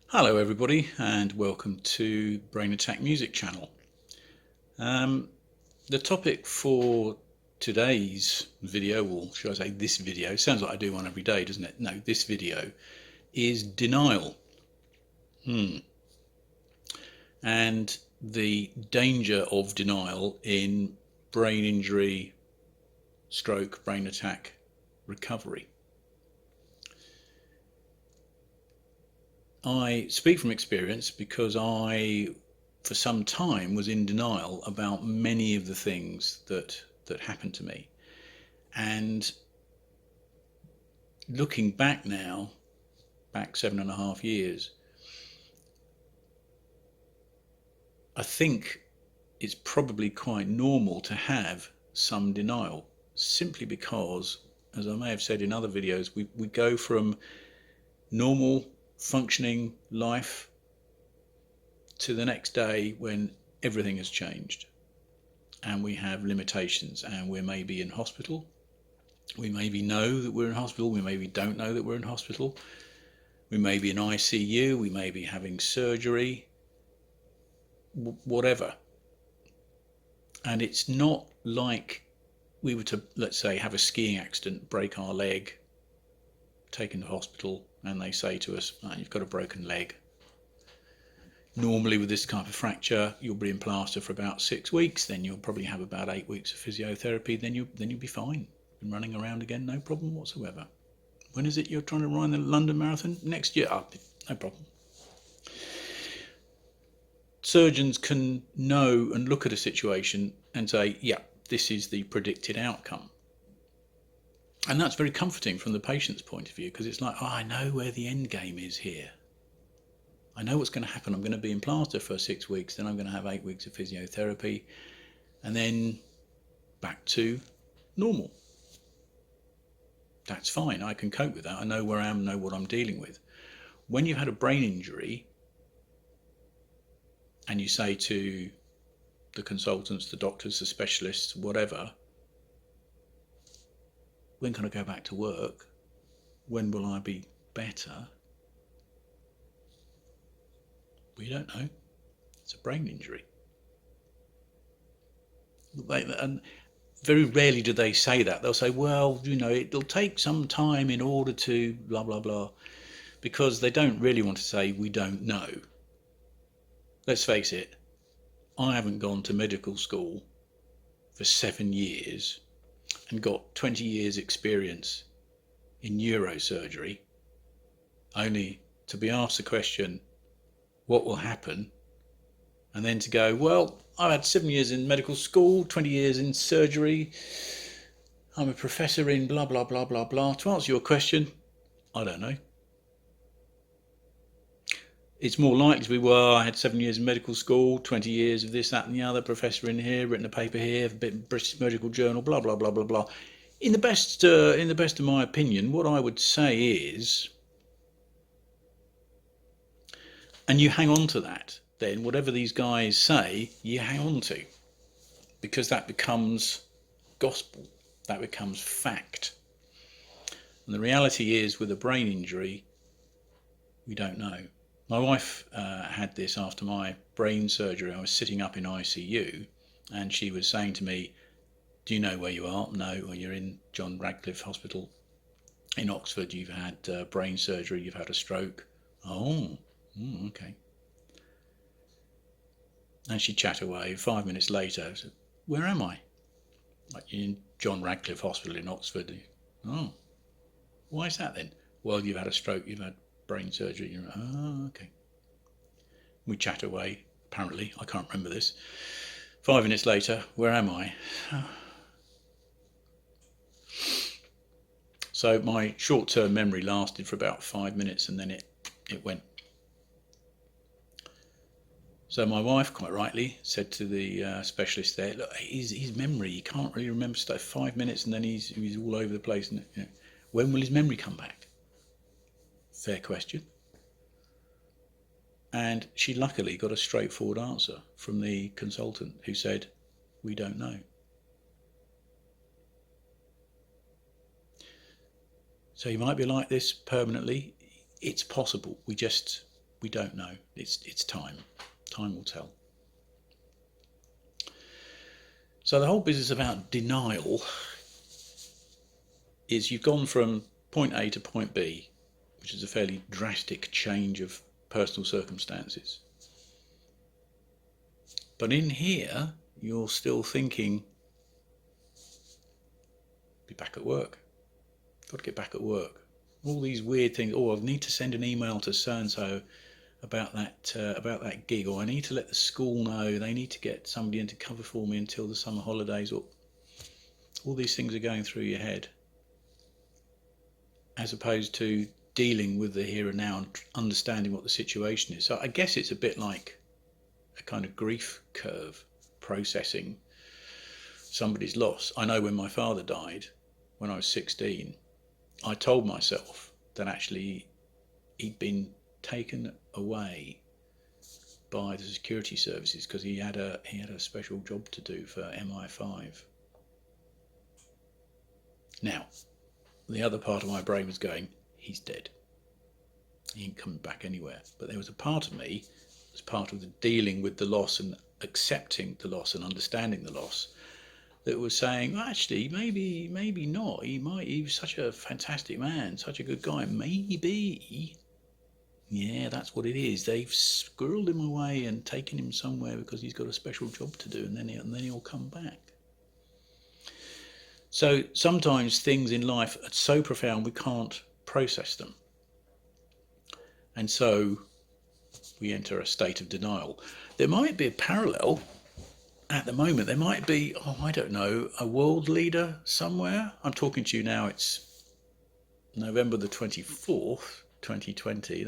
Hello everybody and welcome to Brain Attack Music Channel. The topic for today's video, or should I say this video, sounds like I do one every day, doesn't it? No, this video is denial. And the danger of denial in brain injury, stroke, brain attack recovery. I speak from experience because I, for some time, was in denial about many of the things that happened to me. And looking back now, back 7.5 years, I think it's probably quite normal to have some denial, simply because, as I may have said in other videos, we go from normal functioning life to the next day when everything has changed and we have limitations, and we may be in hospital, we maybe know that we're in hospital, we maybe don't know that we're in hospital, we may be in ICU, we may be having surgery, whatever. And it's not like we were to, let's say, have a skiing accident, break our leg, taken to hospital, and they say to us, oh, you've got a broken leg. Normally with this type of fracture, you'll be in plaster for about 6 weeks, then you'll probably have about 8 weeks of physiotherapy, then you'll be fine and running around again, no problem whatsoever. When is it you're trying to run the London Marathon? Next year? Oh, no problem. Surgeons can know and look at a situation and say, yeah, this is the predicted outcome. And that's very comforting from the patient's point of view, because it's like, oh, I know where the end game is here. I know what's going to happen. I'm going to be in plaster for 6 weeks, then I'm going to have 8 weeks of physiotherapy, and then back to normal. That's fine. I can cope with that. I know where I am, know what I'm dealing with. When you've had a brain injury and you say to the consultants, the doctors, the specialists, whatever, when can I go back to work? When will I be better? We don't know. It's a brain injury. And very rarely do they say that. They'll say, well, it'll take some time in order to blah, blah, blah, because they don't really want to say, we don't know. Let's face it, I haven't gone to medical school for 7 years and got 20 years experience in neurosurgery, only to be asked the question, what will happen? And then to go, well, I've had 7 years in medical school, 20 years in surgery, I'm a professor in blah, blah, blah, blah, blah. To answer your question, I don't know. It's more likely to be, well, I had 7 years in medical school, 20 years of this, that, and the other, professor in here, written a paper here, British Medical Journal, blah, blah, blah, blah, blah. In the best of my opinion, what I would say is, and you hang on to that, then whatever these guys say, you hang on to, because that becomes gospel, that becomes fact. And the reality is, with a brain injury, we don't know. My wife had this after my brain surgery. I was sitting up in ICU and she was saying to me, do you know where you are? No. Well, you're in John Radcliffe Hospital in Oxford. You've had brain surgery. You've had a stroke. Oh, okay. And she'd chat away. 5 minutes later, I said, where am I? Like, in John Radcliffe Hospital in Oxford. Oh, why is that then? Well, you've had a stroke. You've had brain surgery. You're, oh, okay. We chat away, apparently. I can't remember this. 5 minutes later, where am I? So my short-term memory lasted for about 5 minutes and then it went. So my wife, quite rightly, said to the specialist there, look, his memory, he can't really remember stuff. 5 minutes and then he's all over the place. And, when will his memory come back? Fair question. And she luckily got a straightforward answer from the consultant who said, we don't know. So you might be like this permanently. It's possible. We just We don't know. It's time. Time will tell. So the whole business about denial is you've gone from point A to point B, which is a fairly drastic change of personal circumstances. But in here, you're still thinking, be back at work. Got to get back at work. All these weird things. Oh, I need to send an email to so-and-so about that gig, or I need to let the school know they need to get somebody in to cover for me until the summer holidays. Or all these things are going through your head, as opposed to dealing with the here and now and understanding what the situation is. So I guess it's a bit like a kind of grief curve, processing somebody's loss. I know when my father died, when I was 16, I told myself that actually he'd been taken away by the security services because he had a special job to do for MI5. Now, the other part of my brain was going, he's dead. He ain't coming back anywhere. But there was a part of me, as part of the dealing with the loss and accepting the loss and understanding the loss, that was saying, well, actually, maybe not. He was such a fantastic man, such a good guy. Maybe, yeah, that's what it is. They've squirreled him away and taken him somewhere because he's got a special job to do, and then he'll come back. So sometimes things in life are so profound we can't process them. And so we enter a state of denial. There might be a parallel at the moment. There might be, I don't know, a world leader somewhere. I'm talking to you now, it's November the 24th, 2020.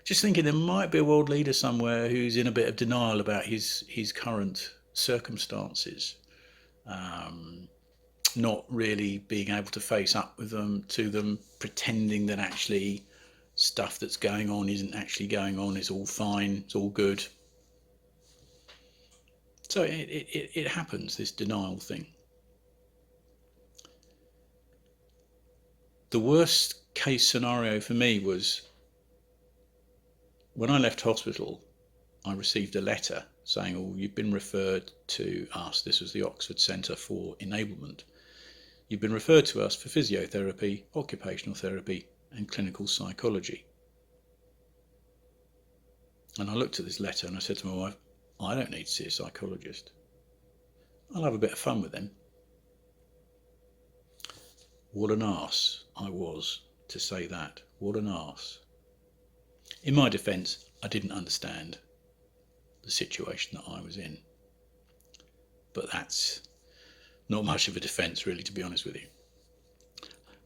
Just thinking there might be a world leader somewhere who's in a bit of denial about his current circumstances. Not really being able to face up with to them, pretending that actually stuff that's going on isn't actually going on, it's all fine, it's all good. So it happens, this denial thing. The worst case scenario for me was when I left hospital, I received a letter saying, oh, you've been referred to us. This was the Oxford Centre for Enablement. You've been referred to us for physiotherapy, occupational therapy, and clinical psychology. And I looked at this letter and I said to my wife, I don't need to see a psychologist. I'll have a bit of fun with them. What an arse I was to say that. What an arse. In my defence, I didn't understand the situation that I was in. But that's not much of a defence, really, to be honest with you.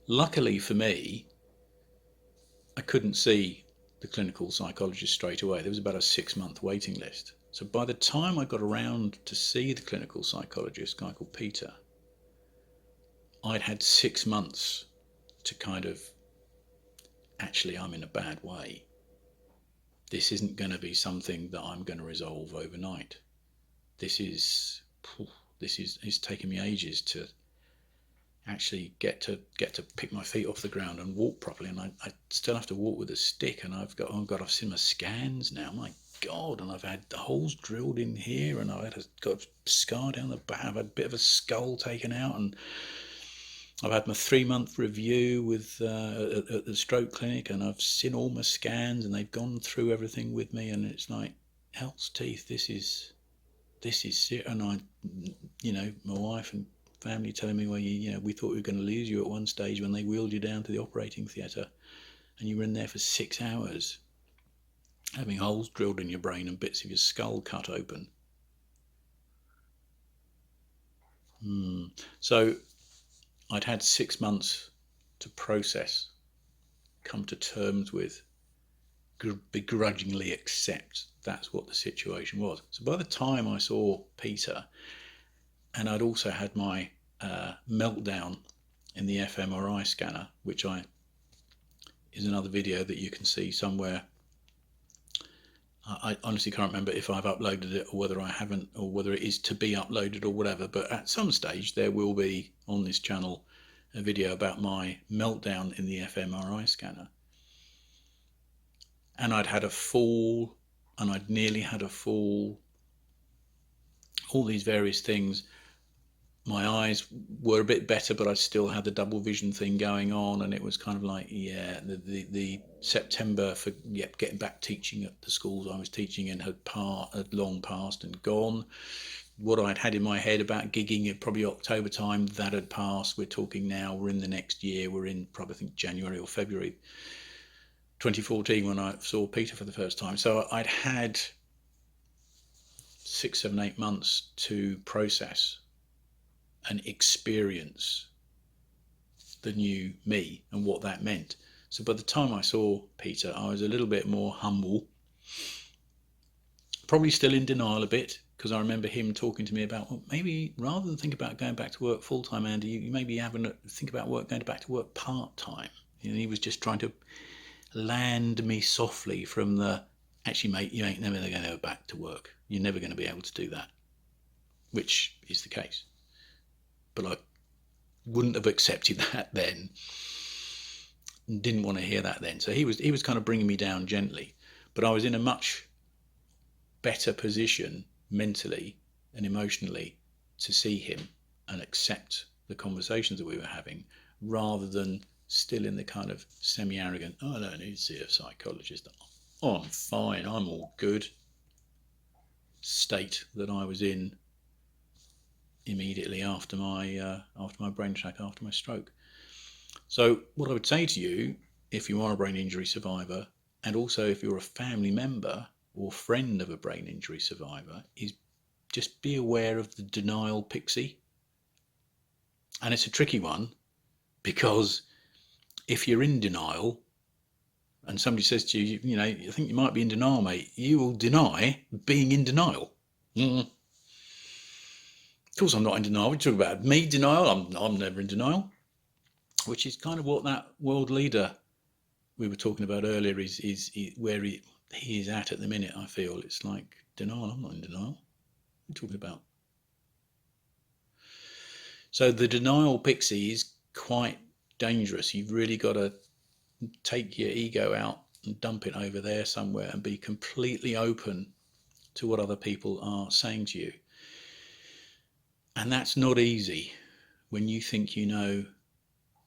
Luckily for me, I couldn't see the clinical psychologist straight away. There was about a 6-month waiting list. So by the time I got around to see the clinical psychologist, a guy called Peter, I'd had 6 months to kind of, actually, I'm in a bad way. This isn't going to be something that I'm going to resolve overnight. It's taken me ages to actually get to pick my feet off the ground and walk properly, and I still have to walk with a stick, and I've seen my scans now, my God, and I've had the holes drilled in here, and got a scar down the back, I've had a bit of a skull taken out, and I've had my 3-month review with at the stroke clinic, and I've seen all my scans, and they've gone through everything with me, and it's like, hell's teeth, this is it. And my wife and family telling me, well, we thought we were going to lose you at one stage when they wheeled you down to the operating theatre, and you were in there for 6 hours, having holes drilled in your brain and bits of your skull cut open. So I'd had 6 months to process, come to terms with, begrudgingly accept that's what the situation was. So by the time I saw Peter, and I'd also had my meltdown in the fMRI scanner, which is another video that you can see somewhere. I honestly can't remember if I've uploaded it or whether I haven't, or whether it is to be uploaded or whatever, but at some stage there will be on this channel a video about my meltdown in the fMRI scanner. and I'd had a fall, and I'd nearly had a fall, all these various things. My eyes were a bit better, but I still had the double vision thing going on, and it was kind of like, yeah, the September for getting back teaching at the schools I was teaching in had long passed and gone. What I'd had in my head about gigging at probably October time, that had passed. We're talking now, we're in the next year, we're in probably, I think, January or February 2014 when I saw Peter for the first time. So I'd had 6, 7, 8 months to process and experience the new me and what that meant. So by the time I saw Peter, I was a little bit more humble, probably still in denial a bit, because I remember him talking to me about, well, maybe rather than think about going back to work full time, Andy, you maybe think about going back to work part time. And he was just trying to land me softly from the, actually, mate, you ain't never going to go back to work. You're never going to be able to do that, which is the case. But I wouldn't have accepted that then, didn't want to hear that then. So he was kind of bringing me down gently, but I was in a much better position mentally and emotionally to see him and accept the conversations that we were having, rather than still in the kind of semi-arrogant, oh, I don't need to see a psychologist, oh, I'm fine, I'm all good state that I was in immediately after my brain attack, after my stroke. So what I would say to you, if you are a brain injury survivor, and also if you're a family member or friend of a brain injury survivor, is just be aware of the denial pixie. And it's a tricky one, because if you're in denial and somebody says to you, you know, you think you might be in denial, mate, you will deny being in denial. Of course I'm not in denial. We talk about me denial. I'm never in denial, which is kind of what that world leader we were talking about earlier is where he is at the minute. I feel it's like denial. I'm not in denial. What are you talking about? So the denial pixie is quite dangerous. You've really got to take your ego out and dump it over there somewhere and be completely open to what other people are saying to you. And that's not easy when you think you know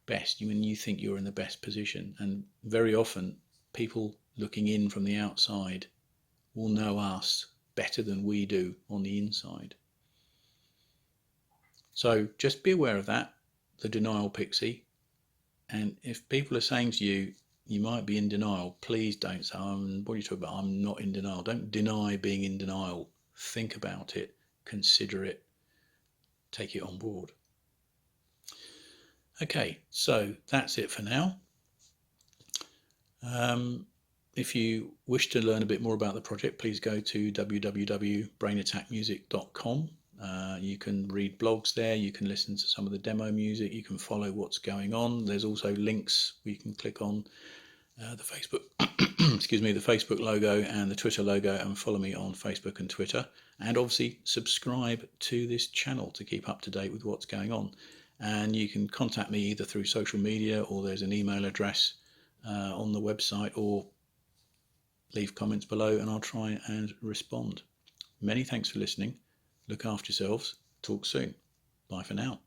best, when you think you're in the best position. And very often people looking in from the outside will know us better than we do on the inside. So just be aware of that, the denial pixie. And if people are saying to you, you might be in denial, please don't say, what are you talking about? I'm not in denial. Don't deny being in denial. Think about it, consider it, take it on board. Okay, so that's it for now. If you wish to learn a bit more about the project, please go to www.brainattackmusic.com. You can read blogs there, you can listen to some of the demo music, you can follow what's going on. There's also links where you can click on the Facebook the Facebook logo and the Twitter logo, and follow me on Facebook and Twitter, and obviously subscribe to this channel to keep up to date with what's going on. And you can contact me either through social media, or there's an email address on the website, or leave comments below and I'll try and respond. Many thanks for listening. Look after yourselves. Talk soon. Bye for now.